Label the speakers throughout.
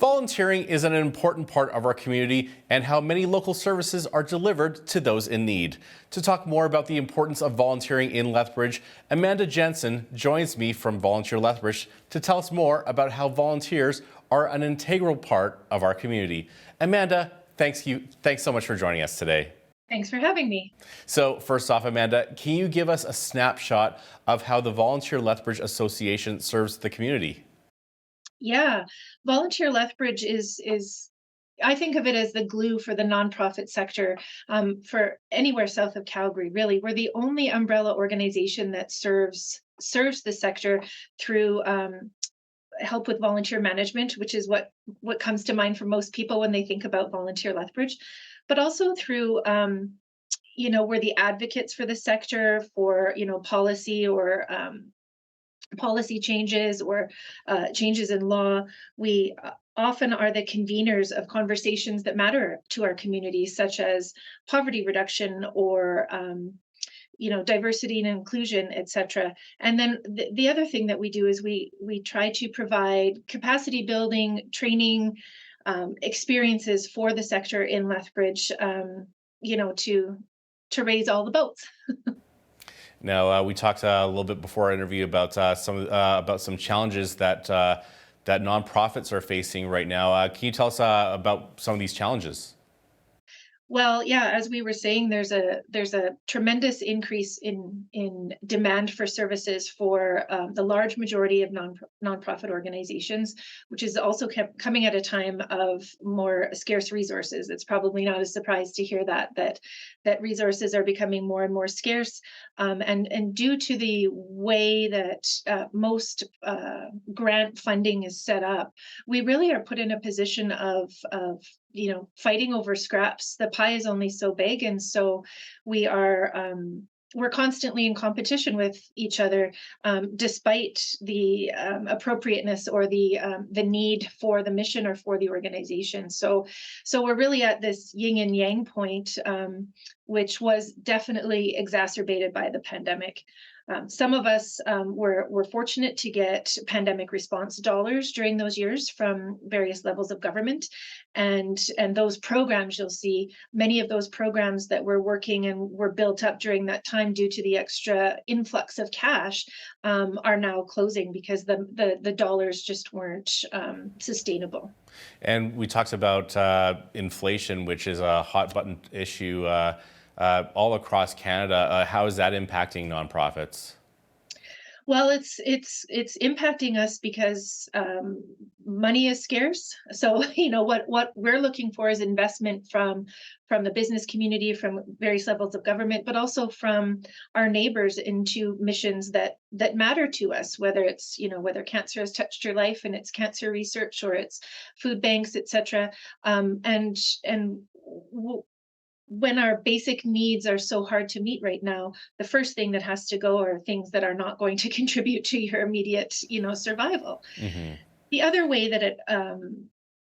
Speaker 1: Volunteering is an important part of our community and how many local services are delivered to those in need. To talk more about the importance of volunteering in Lethbridge, Amanda Jensen joins me from Volunteer Lethbridge to tell us more about how volunteers are an integral part of our community. Amanda, thanks so much for joining us today.
Speaker 2: Thanks for having me.
Speaker 1: So first off, Amanda, can you give us a snapshot of how the Volunteer Lethbridge Association serves the community?
Speaker 2: Yeah, Volunteer Lethbridge is I think of it as the glue for the nonprofit sector for anywhere south of Calgary. Really, we're the only umbrella organization that serves the sector through help with volunteer management, which is what comes to mind for most people when they think about Volunteer Lethbridge, but also through we're the advocates for the sector for policy or policy changes or changes in law. We often are the conveners of conversations that matter to our community, such as poverty reduction or diversity and inclusion, etc. And then the other thing that we do is we try to provide capacity building, training, experiences for the sector in Lethbridge, to raise all the boats.
Speaker 1: Now, we talked a little bit before our interview about some challenges that nonprofits are facing right now. Can you tell us about some of these challenges?
Speaker 2: Well, yeah, as we were saying, there's a tremendous increase in demand for services for the large majority of nonprofit organizations, which is also kept coming at a time of more scarce resources. It's probably not a surprise to hear that resources are becoming more and more scarce, and due to the way that most grant funding is set up, we really are put in a position of fighting over scraps. The pie is only so big, and so we are we're constantly in competition with each other, despite the appropriateness or the need for the mission or for the organization. So we're really at this yin and yang point, which was definitely exacerbated by the pandemic. Some of us were fortunate to get pandemic response dollars during those years from various levels of government, and those programs, you'll see many of those programs that were working and were built up during that time due to the extra influx of cash, are now closing because the dollars just weren't sustainable.
Speaker 1: And we talked about inflation, which is a hot button issue all across Canada. How is that impacting nonprofits?
Speaker 2: Well, it's impacting us because money is scarce. So what we're looking for is investment from the business community, from various levels of government, but also from our neighbors into missions that matter to us. Whether it's whether cancer has touched your life and it's cancer research, or it's food banks, etc. When our basic needs are so hard to meet right now, the first thing that has to go are things that are not going to contribute to your immediate, survival.
Speaker 1: Hmm.
Speaker 2: The other way that it,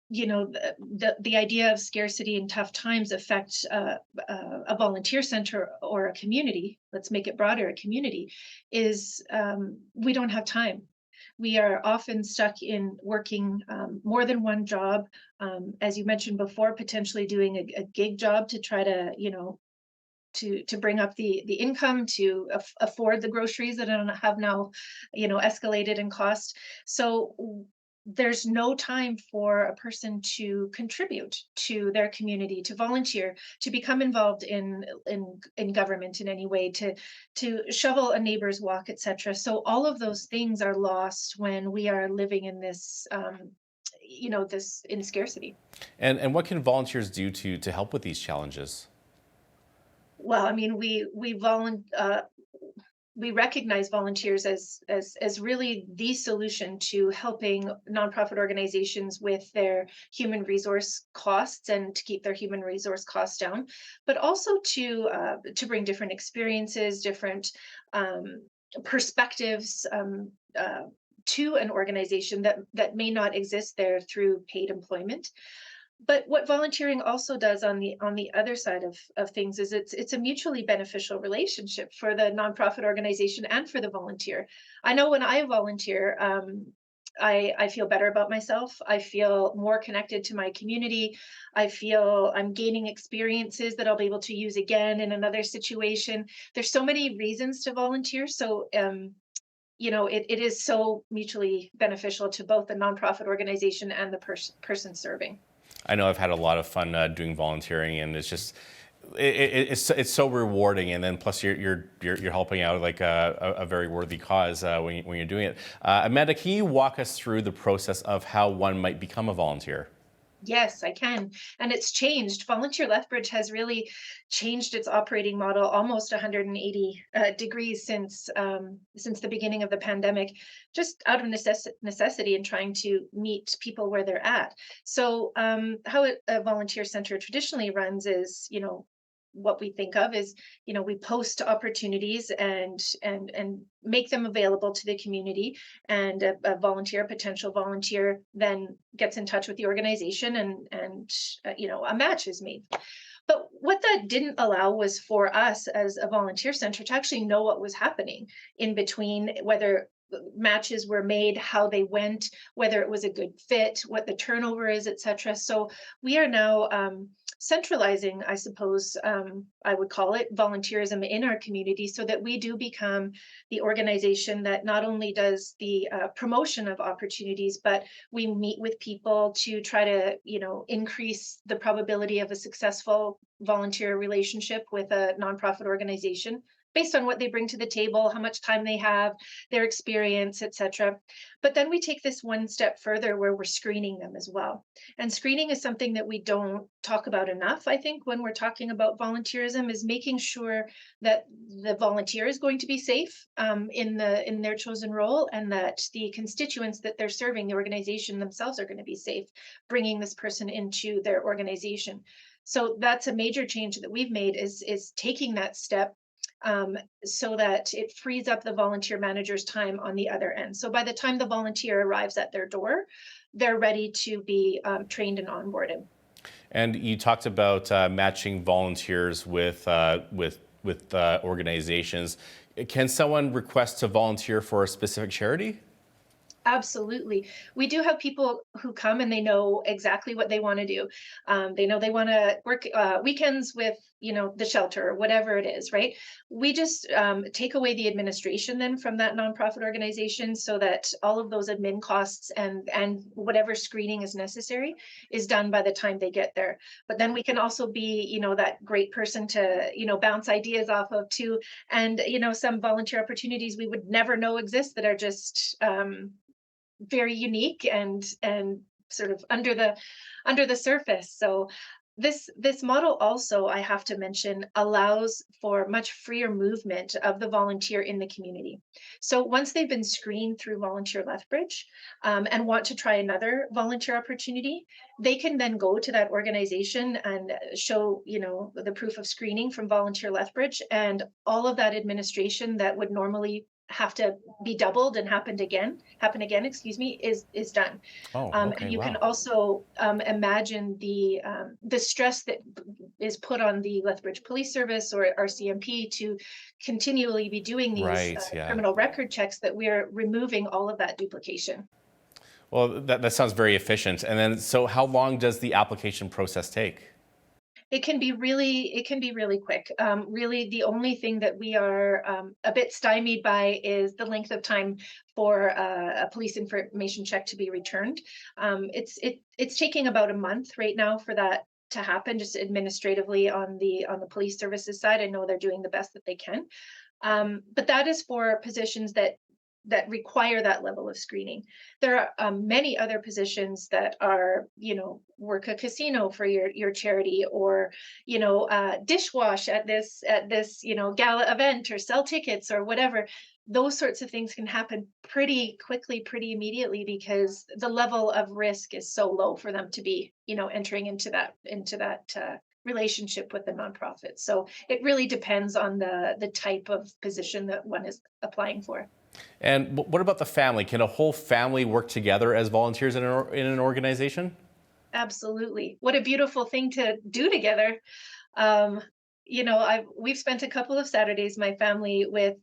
Speaker 2: the idea of scarcity and tough times affect a volunteer center or a community. Let's make it broader. A community is we don't have time. We are often stuck in working more than one job, as you mentioned before, potentially doing a gig job to try to, to bring up the income to afford the groceries that have now, escalated in cost. So there's no time for a person to contribute to their community, to volunteer, to become involved in government in any way, to shovel a neighbor's walk, etc. So all of those things are lost when we are living in this this in scarcity.
Speaker 1: And what can volunteers do to help with these challenges?
Speaker 2: Well, I mean, we recognize volunteers as really the solution to helping nonprofit organizations with their human resource costs and to keep their human resource costs down, but also to bring different experiences, different perspectives, to an organization that may not exist there through paid employment. But what volunteering also does on the other side of things is it's a mutually beneficial relationship for the nonprofit organization and for the volunteer. I know when I volunteer, I feel better about myself. I feel more connected to my community. I feel I'm gaining experiences that I'll be able to use again in another situation. There's so many reasons to volunteer. So, it is so mutually beneficial to both the nonprofit organization and the person serving.
Speaker 1: I know I've had a lot of fun doing volunteering, and it's just it's so rewarding. And then plus you're helping out like a very worthy cause when you're doing it. Amanda, can you walk us through the process of how one might become a volunteer?
Speaker 2: Yes, I can. And it's changed. Volunteer Lethbridge has really changed its operating model almost 180 degrees since the beginning of the pandemic, just out of necessity and trying to meet people where they're at. So, how a volunteer center traditionally runs is, what we think of is, we post opportunities and make them available to the community, and a volunteer, potential volunteer, then gets in touch with the organization, and a match is made. But what that didn't allow was for us as a volunteer center to actually know what was happening in between, whether matches were made, how they went, whether it was a good fit, what the turnover is, etc. So we are now centralizing, I suppose, I would call it volunteerism in our community, so that we do become the organization that not only does the promotion of opportunities, but we meet with people to try to, increase the probability of a successful volunteer relationship with a nonprofit organization based on what they bring to the table, how much time they have, their experience, etc. But then we take this one step further where we're screening them as well. And screening is something that we don't talk about enough, I think, when we're talking about volunteerism, is making sure that the volunteer is going to be safe in their chosen role, and that the constituents that they're serving, the organization themselves, are going to be safe, bringing this person into their organization. So that's a major change that we've made, is taking that step, so that it frees up the volunteer manager's time on the other end. So by the time the volunteer arrives at their door, they're ready to be trained and onboarded.
Speaker 1: And you talked about matching volunteers with organizations. Can someone request to volunteer for a specific charity?
Speaker 2: Absolutely. We do have people who come and they know exactly what they want to do. They know they want to work weekends with, the shelter or whatever it is, right? We just take away the administration then from that nonprofit organization, so that all of those admin costs and whatever screening is necessary is done by the time they get there. But then we can also be, that great person to, bounce ideas off of too. And, some volunteer opportunities we would never know exist that are just very unique and sort of under the surface. So this model also, I have to mention, allows for much freer movement of the volunteer in the community. So once they've been screened through Volunteer Lethbridge, and want to try another volunteer opportunity, they can then go to that organization and show, the proof of screening from Volunteer Lethbridge, and all of that administration that would normally have to be doubled and happen again, excuse me, is done.
Speaker 1: Oh,
Speaker 2: And
Speaker 1: okay,
Speaker 2: you can
Speaker 1: wow.
Speaker 2: also imagine the stress that is put on the Lethbridge Police Service or RCMP to continually be doing these
Speaker 1: Right, yeah.
Speaker 2: criminal record checks, that we're removing all of that duplication.
Speaker 1: Well, that sounds very efficient. And then, so how long does the application process take?
Speaker 2: It can be really quick. Really, the only thing that we are a bit stymied by is the length of time for a police information check to be returned. It's taking about a month right now for that to happen, just administratively on the police services side. I know they're doing the best that they can, but that is for positions that require that level of screening. There are many other positions that are, work a casino for your charity, or, dishwash at this, gala event, or sell tickets or whatever. Those sorts of things can happen pretty quickly, pretty immediately, because the level of risk is so low for them to be, entering into that relationship with the nonprofit. So it really depends on the type of position that one is applying for.
Speaker 1: And what about the family? Can a whole family work together as volunteers in an organization?
Speaker 2: Absolutely. What a beautiful thing to do together. Um, we've spent a couple of Saturdays, my family, with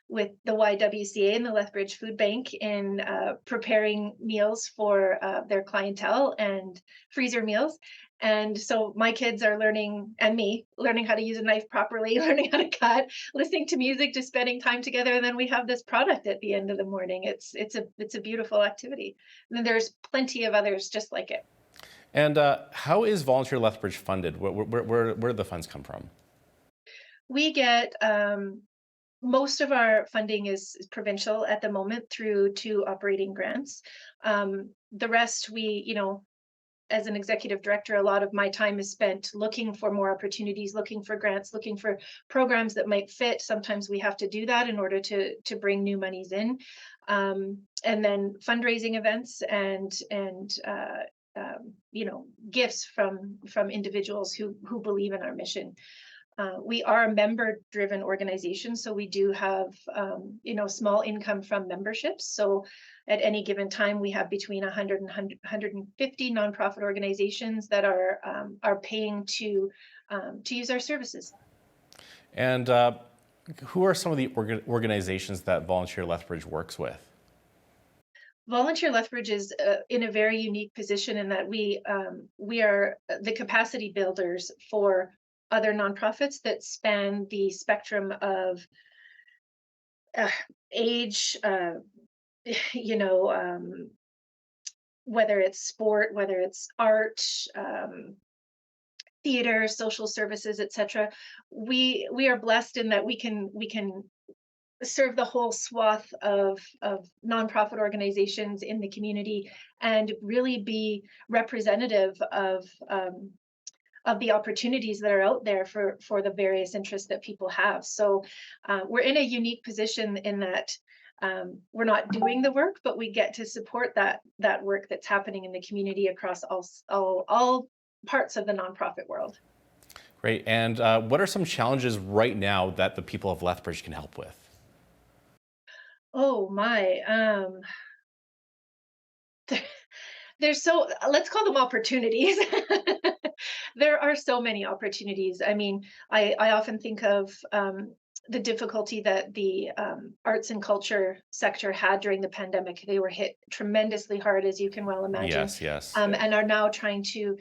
Speaker 2: with the YWCA and the Lethbridge Food Bank in preparing meals for their clientele and freezer meals. And so my kids are learning, and me learning how to use a knife properly, learning how to cut, listening to music, just spending time together. And then we have this product at the end of the morning. It's a beautiful activity. And then there's plenty of others just like it.
Speaker 1: And how is Volunteer Lethbridge funded? Where do the funds come from?
Speaker 2: We get most of our funding is provincial at the moment through two operating grants. The rest, as an executive director, a lot of my time is spent looking for more opportunities, looking for grants, looking for programs that might fit. Sometimes we have to do that in order to bring new monies in, and then fundraising events and gifts from individuals who believe in our mission. We are a member-driven organization, so we do have, small income from memberships. So at any given time, we have between 100 and 150 nonprofit organizations that are paying to use our services.
Speaker 1: And who are some of the organizations that Volunteer Lethbridge works with?
Speaker 2: Volunteer Lethbridge is in a very unique position in that we are the capacity builders for other nonprofits that span the spectrum of age, whether it's sport, whether it's art, theater, social services, etc. We are blessed in that we can serve the whole swath of nonprofit organizations in the community and really be representative of the opportunities that are out there for the various interests that people have. So we're in a unique position in that we're not doing the work, but we get to support that work that's happening in the community across all parts of the nonprofit world.
Speaker 1: Great. And what are some challenges right now that the people of Lethbridge can help with?
Speaker 2: Oh my. Let's call them opportunities. There are so many opportunities. I mean, I often think of the difficulty that the arts and culture sector had during the pandemic. They were hit tremendously hard, as you can well imagine.
Speaker 1: Yes, yes.
Speaker 2: And are now trying to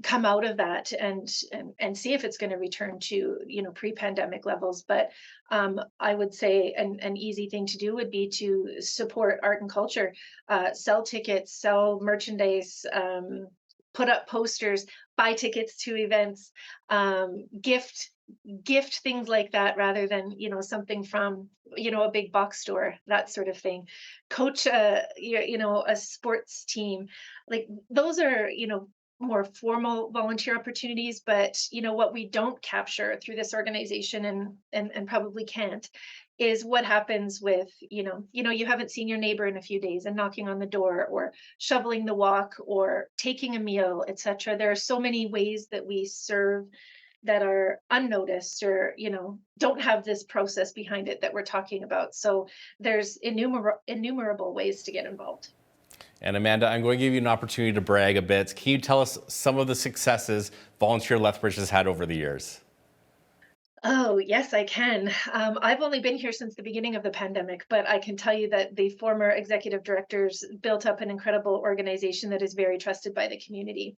Speaker 2: come out of that and see if it's going to return to pre-pandemic levels. But I would say an easy thing to do would be to support art and culture, sell tickets, sell merchandise, put up posters, buy tickets to events, gift things like that, rather than something from a big box store, that sort of thing. Coach a sports team. Like those are more formal volunteer opportunities, but what we don't capture through this organization and probably can't is what happens with you haven't seen your neighbor in a few days and knocking on the door or shoveling the walk or taking a meal, etc. There are so many ways that we serve that are unnoticed or don't have this process behind it that we're talking about. So there's innumerable ways to get involved.
Speaker 1: And Amanda, I'm going to give you an opportunity to brag a bit. Can you tell us some of the successes Volunteer Lethbridge has had over the years?
Speaker 2: Oh, yes, I can. I've only been here since the beginning of the pandemic, but I can tell you that the former executive directors built up an incredible organization that is very trusted by the community.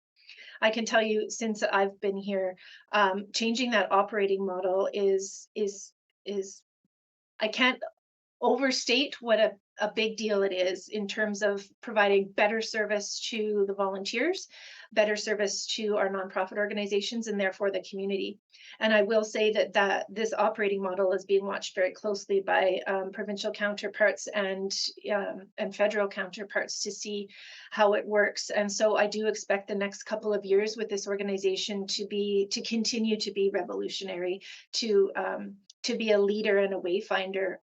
Speaker 2: I can tell you, since I've been here, changing that operating model is I can't overstate what a big deal it is in terms of providing better service to the volunteers, better service to our nonprofit organizations, and therefore the community. And I will say that this operating model is being watched very closely by provincial counterparts and federal counterparts to see how it works. And so I do expect the next couple of years with this organization to continue to be revolutionary, to be a leader and a wayfinder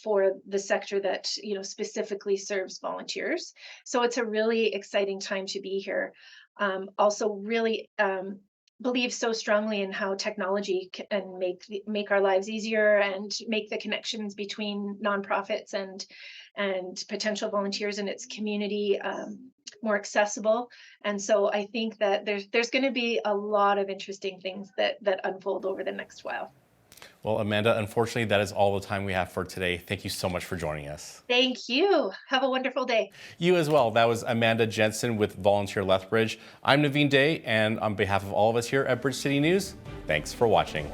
Speaker 2: for the sector that specifically serves volunteers. So it's a really exciting time to be here. Also, really believe so strongly in how technology can make our lives easier and make the connections between nonprofits and potential volunteers in its community more accessible. And so I think that there's going to be a lot of interesting things that unfold over the next while.
Speaker 1: Well, Amanda, unfortunately, that is all the time we have for today. Thank you so much for joining us.
Speaker 2: Thank you. Have a wonderful day.
Speaker 1: You as well. That was Amanda Jensen with Volunteer Lethbridge. I'm Naveen Day, and on behalf of all of us here at Bridge City News, thanks for watching.